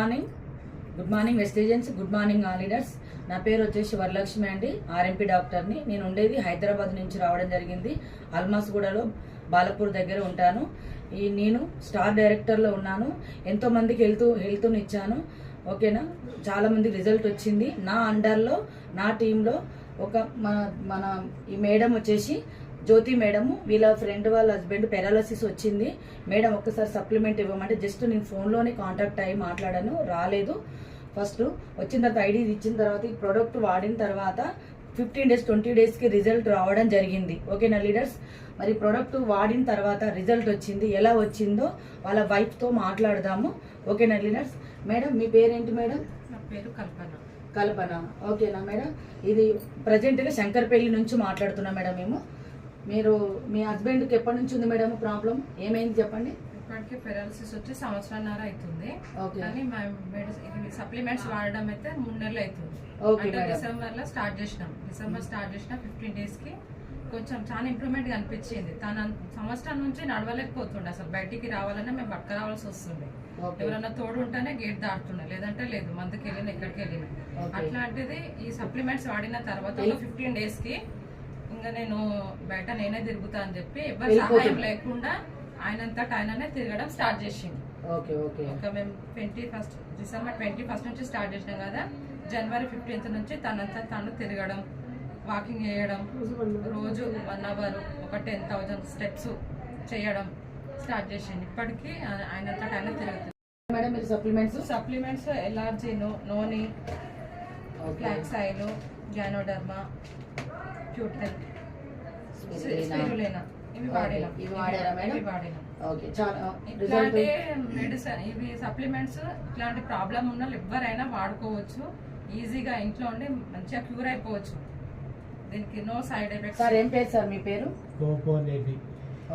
Morning వెస్టేజెన్స్, good morning leaders. నా పేరు వచ్చేసి వరలక్ష్మి అండి, ఆర్ఎంపీ డాక్టర్ని. నేను ఉండేది హైదరాబాద్ నుంచి రావడం జరిగింది. అల్మాస్గూడలో బాలపూర్ దగ్గర ఉంటాను. నేను స్టార్ డైరెక్టర్లో ఉన్నాను. ఎంతో మందికి హెల్త్ని ఇచ్చాను. ఓకేనా, చాలా మందికి రిజల్ట్ వచ్చింది. నా అండర్లో, నా టీంలో ఒక మన ఈ మేడం వచ్చేసి జ్యోతి మేడము, వీళ్ళ ఫ్రెండ్ వాళ్ళ హస్బెండ్ పెరాలసిస్ వచ్చింది. మేడం ఒక్కసారి సప్లిమెంట్ ఇవ్వమంటే జస్ట్ నేను ఫోన్లోనే కాంటాక్ట్ అయ్యి మాట్లాడాను, రాలేదు. ఫస్ట్ వచ్చిన తర్వాత ఐడి ఇచ్చిన తర్వాత ఈ ప్రోడక్ట్ వాడిన తర్వాత 15 days 20 daysకి రిజల్ట్ రావడం జరిగింది. ఓకేనా లీడర్స్, మరి ప్రోడక్ట్ వాడిన తర్వాత రిజల్ట్ వచ్చింది. ఎలా వచ్చిందో వాళ్ళ వైఫ్తో మాట్లాడదాము. ఓకేనా లీడర్స్. మేడం మీ పేరేంటి మేడం? నా పేరు కల్పన. ఓకేనా మేడం, ఇది ప్రజెంట్గా శంకర్పల్లి నుంచి మాట్లాడుతున్నాం మేడం మేము. మీరు మీ హస్బెండ్కి ఎప్పటి నుంచి ఉంది మేడం ప్రాబ్లం? ఏమైంది చెప్పండి. ఇప్పటికి పెరాలసిస్ వచ్చి 1.5 సంవత్సరాలు అవుతుంది. కానీ సప్లిమెంట్స్ వాడడం అయితే 3 నెలలు అవుతుంది. డిసెంబర్ స్టార్ట్ చేసిన 15 daysకి కొంచెం చాలా ఇంప్రూవ్మెంట్ కనిపించింది. తన సంవత్సరం నుంచి నడవలేకపోతుండే, అసలు బయటికి రావాలన్నా మేము పక్క రావాల్సి వస్తుంది. ఎవరన్నా తోడు ఉంటేనే గేట్ దాటుతుండే, లేదంటే లేదు. మందుకి వెళ్ళినా ఎక్కడికి వెళ్ళినా. అట్లాంటిది ఈ సప్లిమెంట్స్ వాడిన తర్వాత 15 daysకి ఇంకా నేను బయట నేనే తిరుగుతా అని చెప్పి ఎవరి సహాయం లేకుండా ఆయనంతటా ఆయననే తిరగడం స్టార్ట్ చేసింది. మేము డిసెంబర్ 21 నుంచి స్టార్ట్ చేసినాం కదా. జనవరి 15th నుంచి తనంతా తను తిరగడం, వాకింగ్ చేయడం, రోజు 1 hour ఒక 10,000 steps చేయడం స్టార్ట్ చేసింది. ఇప్పటికీ ఆయనంతటా ఆయన తిరుగుతుంది. మేడం మీరు supplements LRG, noni, flax oil, ganoderma, క్యూటెల్, స్పిరులినా ఇవి వాడినాం. ఇట్లాంటి మెడిసిన్, ఇవి సప్లిమెంట్స్ ఇట్లాంటి ప్రాబ్లం ఉన్న ఎవరైనా వాడుకోవచ్చు. ఈజీగా ఇంట్లో ఉండి మంచిగా క్యూర్ అయిపోవచ్చు. దీనికి నో సైడ్ ఎఫెక్ట్స్. సార్ ఏం పేరు సార్ మీ పేరు?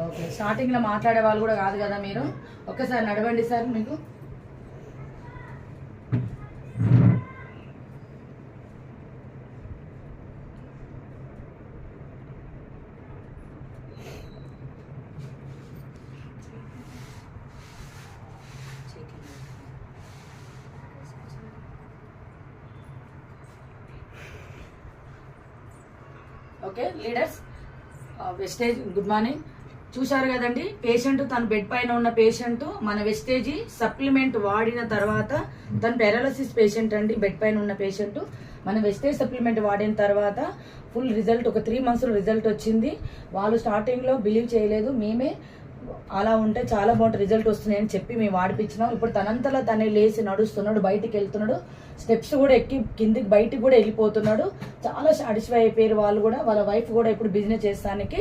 ఓకే, స్టార్టింగ్ లో మాట్లాడే వాళ్ళు కూడా కాదు కదా మీరు. ఒక్కసారి నడవండి సార్. మీకు okay leaders, wastage good morning. చూశారు కదండి, పేషెంట్ తన బెడ్ పైన ఉన్న పేషెంట్ మన వెస్టేజీ సప్లిమెంట్ వాడిన తర్వాత, తన పారాలసిస్ పేషెంట్ అండి, బెడ్ పైన ఉన్న పేషెంట్ మన వెస్టేజ్ సప్లిమెంట్ వాడిన తర్వాత ఫుల్ రిజల్ట్, ఒక 3 months రిజల్ట్ వచ్చింది. వాళ్ళు స్టార్టింగ్లో బిలీవ్ చేయలేదు. మేమే అలా ఉంటే చాలా బాగుంటుంది, రిజల్ట్ వస్తున్నాయని చెప్పి మేము వాడిపించినాం. ఇప్పుడు తనంతలా తనే లేచి నడుస్తున్నాడు, బయటికి వెళ్తున్నాడు, స్టెప్స్ కూడా ఎక్కి కిందికి బయటికి కూడా వెళ్ళిపోతున్నాడు. చాలా సాటిస్ఫై అయిపోయారు వాళ్ళు కూడా. వాళ్ళ వైఫ్ కూడా ఇప్పుడు బిజినెస్ చేస్తానికి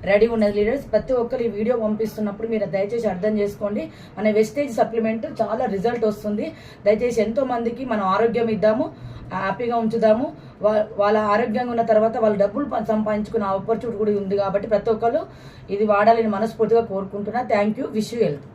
రెడీ ఉన్నది. లీడర్స్, ప్రతి ఒక్కరు ఈ వీడియో పంపిస్తున్నప్పుడు మీరు దయచేసి అర్థం చేసుకోండి. మన వెస్టేజ్ సప్లిమెంట్ చాలా రిజల్ట్ వస్తుంది. దయచేసి ఎంతో మందికి మనం ఆరోగ్యం ఇద్దాము, హ్యాపీగా ఉంచుదాము. వాళ్ళ ఆరోగ్యంగా ఉన్న తర్వాత వాళ్ళు డబ్బులు సంపాదించుకునే ఆపర్చునిటీ కూడా ఉంది. కాబట్టి ప్రతి ఒక్కరు ఇది వాడాలని మనస్ఫూర్తిగా కోరుకుంటున్నా. Thank you. Wish you health.